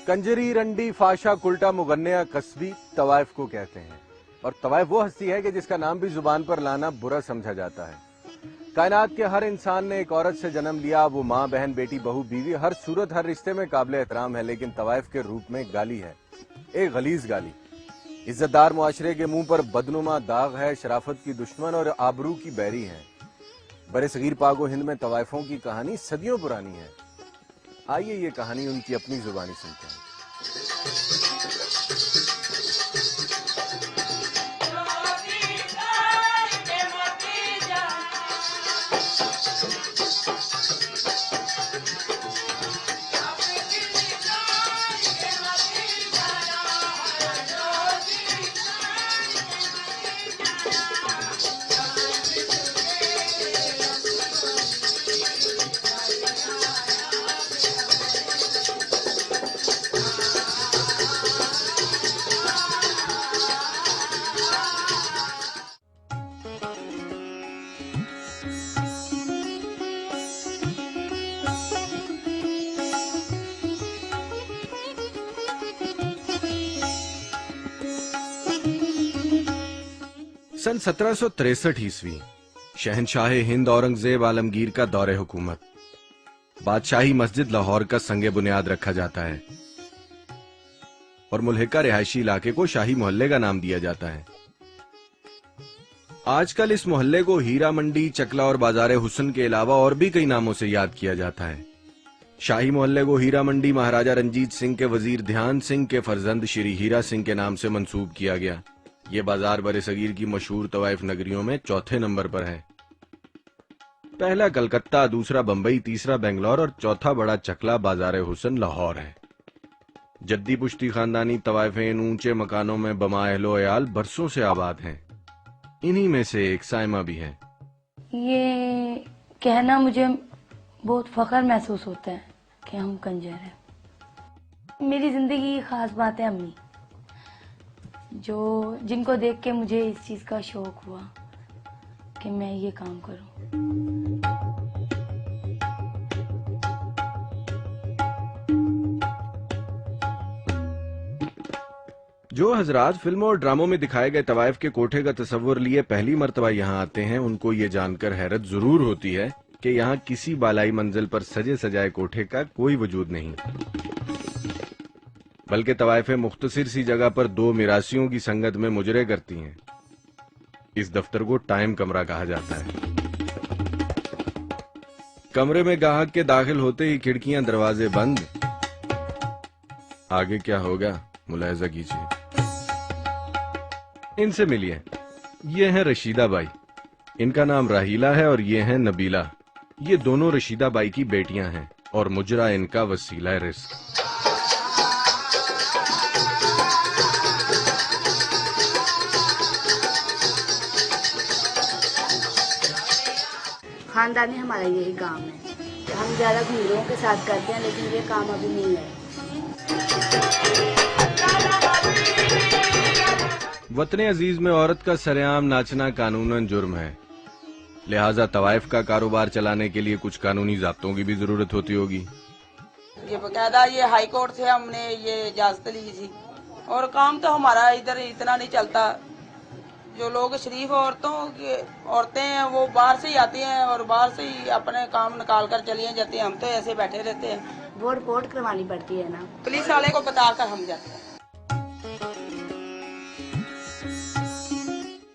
कंजरी, रंडी, फाशा, कुल्टा, मुगन्ना, कस्बी तवाइफ को कहते हैं। और तवाइफ वो हस्ती है कि जिसका नाम भी जुबान पर लाना बुरा समझा जाता है। कायनात के हर इंसान ने एक औरत से जन्म लिया, वो माँ, बहन, बेटी, बहू, बीवी, हर सूरत, हर रिश्ते में काबिल एहतराम है। लेकिन तवाइफ के रूप में गाली है, एक गलीज गाली। इज्जतदार मुआशरे के मुंह पर बदनुमा दाग है, शराफत की दुश्मन और आबरू की बैरी है। बड़े सगीर पाक हिंद में तवाइफों की कहानी सदियों पुरानी है। आइए ये कहानी उनकी अपनी जुबानी सुनते हैं। सन 1763 ईस्वी शहनशाह हिंद औरंगजेब आलमगीर का दौरे हुकूमत। बादशाही मस्जिद लाहौर का संगे बुनियाद रखा जाता है और मुल्हिका रिहायशी इलाके को शाही मोहल्ले का नाम दिया जाता है। आजकल इस मोहल्ले को हीरा मंडी, चकला और बाजारे हुसन के अलावा और भी कई नामों से याद किया जाता है। शाही मोहल्ले को हीरा मंडी महाराजा रंजीत सिंह के वजीर ध्यान सिंह के फर्जंद श्री हीरा सिंह के नाम से मंसूब किया गया। ये बाजार बरे सगीर की मशहूर तवाइफ नगरियों में चौथे नंबर पर है। पहला कलकत्ता, दूसरा बंबई, तीसरा बेंगलोर और चौथा बड़ा चकला बाजारे हुसन लाहौर है। जद्दी पुश्ती खानदानी तवाइफें इन ऊंचे मकानों में बमा अहलो अयाल बरसों से आबाद हैं। इन्हीं में से एक साइमा भी है। ये कहना मुझे बहुत फख्र महसूस होता है कि हम कंजर हैं। मेरी जिंदगी की खास बात है अम्मी, जिनको देख के मुझे इस चीज का शौक हुआ कि मैं ये काम करूं। जो हजरात फिल्मों और ड्रामों में दिखाए गए तवाइफ के कोठे का तस्वुर लिए पहली मर्तबा यहाँ आते हैं, उनको ये जानकर हैरत जरूर होती है कि यहाँ किसी बालाई मंजिल पर सजे सजाए कोठे का कोई वजूद नहीं, बल्कि तवाइफें मुख्तसिर सी जगह पर दो मिरासियों की संगत में मुजरे करती हैं। इस दफ्तर को टाइम कमरा कहा जाता है। कमरे में गाहक के दाखिल होते ही खिड़कियां दरवाजे बंद। आगे क्या होगा मुलाहिजा कीजिए। इनसे मिलिए। ये हैं रशीदा बाई, इनका नाम राहीला है, और ये हैं नबीला। ये दोनों रशीदा बाई की बेटियां हैं और मुजरा इनका वसीला रिस्क। खानदानी हमारा यही काम है। हम ज्यादा घूमरों के साथ करते हैं, लेकिन ये काम अभी नहीं है। वतन अजीज में औरत का सरेआम नाचना कानूनन जुर्म है, लिहाजा तवाइफ का कारोबार चलाने के लिए कुछ कानूनी ज़ाब्तों की भी जरूरत होती होगी। ये बकायदा ये हाई कोर्ट से हमने ये इजाजत ली थी, और काम तो हमारा इधर इतना नहीं चलता। जो लोग शरीफ औरतें हैं वो बाहर से ही आती हैं और बाहर से ही अपने काम निकाल कर चलिए जाते हैं। हम तो ऐसे बैठे रहते हैं। वो रिपोर्ट करवानी पड़ती है ना, पुलिस वाले को बताकर हम जाते हैं।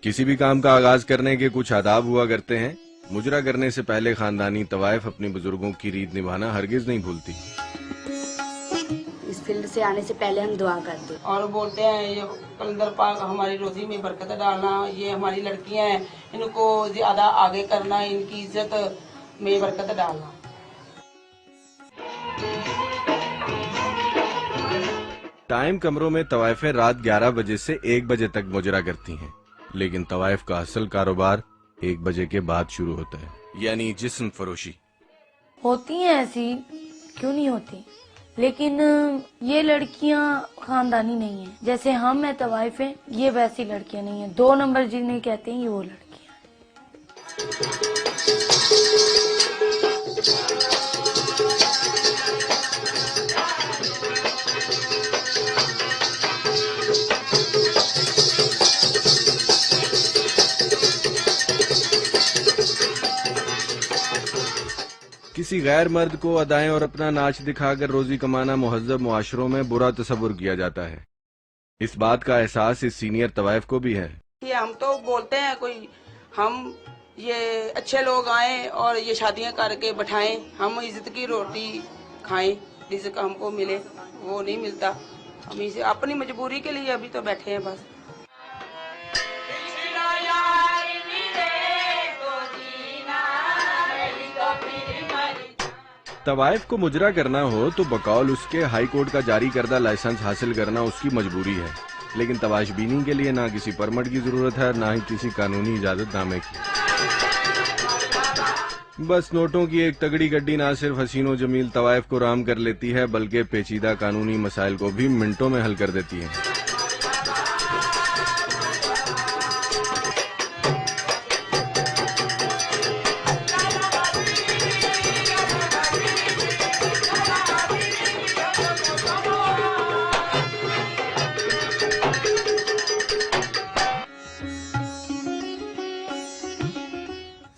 किसी भी काम का आगाज करने के कुछ आदाब हुआ करते हैं। मुजरा करने से पहले खानदानी तवाइफ अपने बुजुर्गों की रीत निभाना हरगिज नहीं भूलती। इस फील्ड से आने से पहले हम दुआ करते और बोलते हैं ये कलंदर पाक हमारी रोजी में बरकत डालना, ये हमारी लड़कियां हैं इनको ज्यादा आगे करना, इनकी इज्जत में बरकत डालना। टाइम कमरों में तवाइफें रात 11 बजे से 1 बजे तक मुजरा करती हैं, लेकिन तवाइफ का असल कारोबार 1 बजे के बाद शुरू होता है, यानी जिस्म फरोशी। होती हैं ऐसी, क्यों नहीं होती, लेकिन ये लड़कियां खानदानी नहीं है। जैसे हम हैं तवाइफ हैं, ये वैसी लड़कियां नहीं है। 2 नंबर जिन्हें कहते हैं ये वो लड़कियां हैं। किसी गैर मर्द को अदाएं और अपना नाच दिखाकर रोजी कमाना मुहज्जब मुआशरों में बुरा तस्वुर किया जाता है। इस बात का एहसास इस सीनियर तवाइफ को भी है। ये हम तो बोलते हैं कोई हम ये अच्छे लोग आए और ये शादियां करके बैठाएं, हम इज्जत की रोटी खाएं, रिज़्क हमको मिले, वो नहीं मिलता। हम इसे अपनी मजबूरी के लिए अभी तो बैठे हैं बस। तवाइफ को मुजरा करना हो तो बकौल उसके हाई कोर्ट का जारी करदा लाइसेंस हासिल करना उसकी मजबूरी है, लेकिन तवाशबीनी के लिए ना किसी परमिट की जरूरत है, ना ही किसी कानूनी इजाजतनामे की। बस नोटों की एक तगड़ी गड्डी ना सिर्फ हसीनो जमील तवाइफ को राम कर लेती है, बल्कि पेचीदा कानूनी मसाइल को भी मिनटों में हल कर देती है।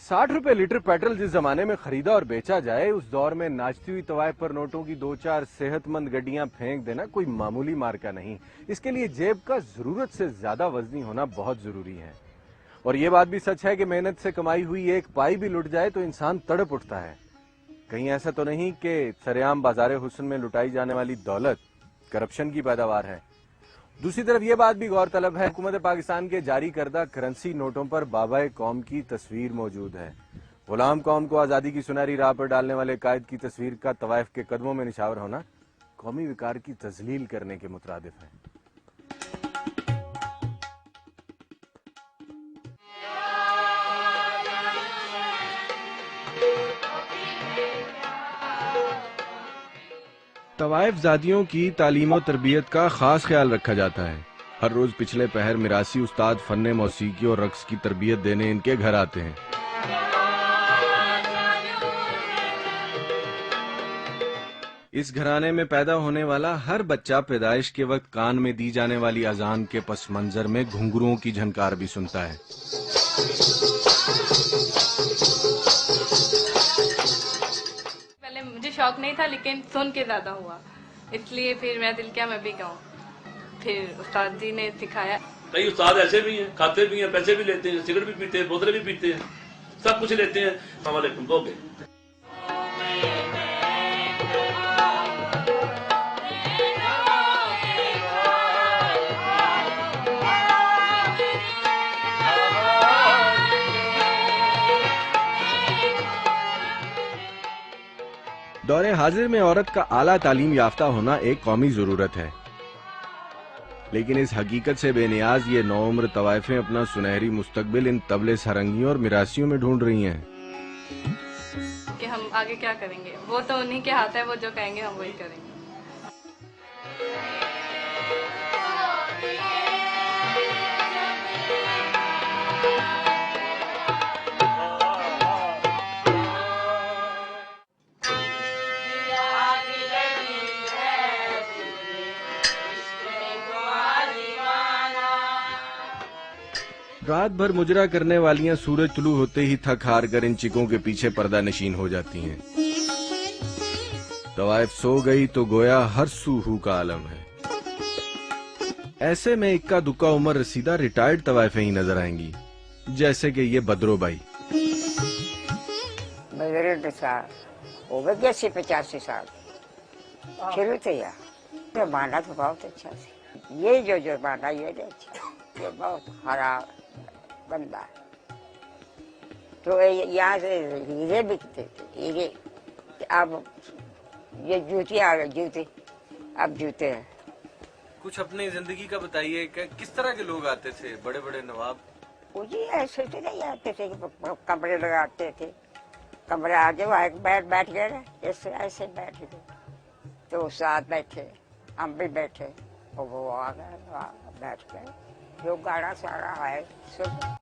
₹60 लीटर पेट्रोल जिस जमाने में खरीदा और बेचा जाए, उस दौर में नाचती हुई तवाइफ पर नोटों की 2-4 सेहतमंद गड्डियां फेंक देना कोई मामूली मार्का नहीं। इसके लिए जेब का जरूरत से ज्यादा वजनी होना बहुत जरूरी है। और ये बात भी सच है कि मेहनत से कमाई हुई एक पाई भी लुट जाए तो इंसान तड़प उठता है। कहीं ऐसा तो नहीं कि सरेआम बाजारे हुस्न में लुटाई जाने वाली दौलत करप्शन की पैदावार है। दूसरी तरफ यह बात भी गौरतलब है, हुकूमत पाकिस्तान के जारी करदा करेंसी नोटों पर बाबाए कौम की तस्वीर मौजूद है। गुलाम कौम को आजादी की सुनहरी राह पर डालने वाले कायद की तस्वीर का तवाइफ के कदमों में निछावर होना कौमी विकार की तजलील करने के मुतरादिफ है। तवाइफ जादियों की तालीम और तरबियत का खास ख्याल रखा जाता है। हर रोज पिछले पहर मिरासी उस्ताद फन्ने मौसीकी और रक्स की तरबियत देने इनके घर आते हैं। इस घराने में पैदा होने वाला हर बच्चा पैदाइश के वक्त कान में दी जाने वाली अजान के पस मंजर में घुंघरुओं की झनकार भी सुनता है। मुझे शौक नहीं था, लेकिन सुन के ज्यादा हुआ, इसलिए फिर मेरा दिल किया मैं भी गाऊं। फिर उस्ताद जी ने सिखाया। कई उस्ताद ऐसे भी हैं, खाते भी हैं, पैसे भी लेते हैं, सिगरेट भी पीते हैं, बोतलें भी पीते हैं, सब कुछ लेते हैं। हमारे हो गए। दौरे हाजिर में औरत का आला तालीम याफ्ता होना एक कौमी जरूरत है, लेकिन इस हकीकत से बेनियाज ये नौउम्र तवाइफें अपना सुनहरी मुस्तकबिल इन तबले सरंगियों और मिरासियों में ढूंढ रही हैं। कि हम आगे क्या करेंगे, वो तो उन्हीं के हाथ है, वो जो कहेंगे हम वही करेंगे। रात भर मुजरा करने वालियां सूरज तुलू होते ही थक हार कर इन चिकों के पीछे पर्दा नशीन हो जाती हैं। तवाइफ सो गई तो गोया हर सूहू का आलम है। ऐसे में इक्का दुक्का उम्र रसीदा रिटायर्ड तवाइफें ही नजर आएंगी, जैसे कि ये बदरो बाई। बुजुर्ग साहब हो गए 80-85 साल शुरू से यार बांधा तो बहुत अच्छा से, ये जो बांधा ये अच्छा, ये बहुत हरा बंदा। तो यहाँ से हीरे बिकते थे, हीरे। अब ये जूते आ गए, जूते अब जूते हैं। कुछ अपनी जिंदगी का बताइए, किस तरह के लोग आते थे? बड़े बड़े नवाब? जी ऐसे तो नहीं आते थे, कमरे लगाते थे, कमरे आगे बैठ गए ना, ऐसे ऐसे बैठ गए तो साथ बैठे, हम भी बैठे, वो आ गए बैठ गए। जो गाना सारा है सब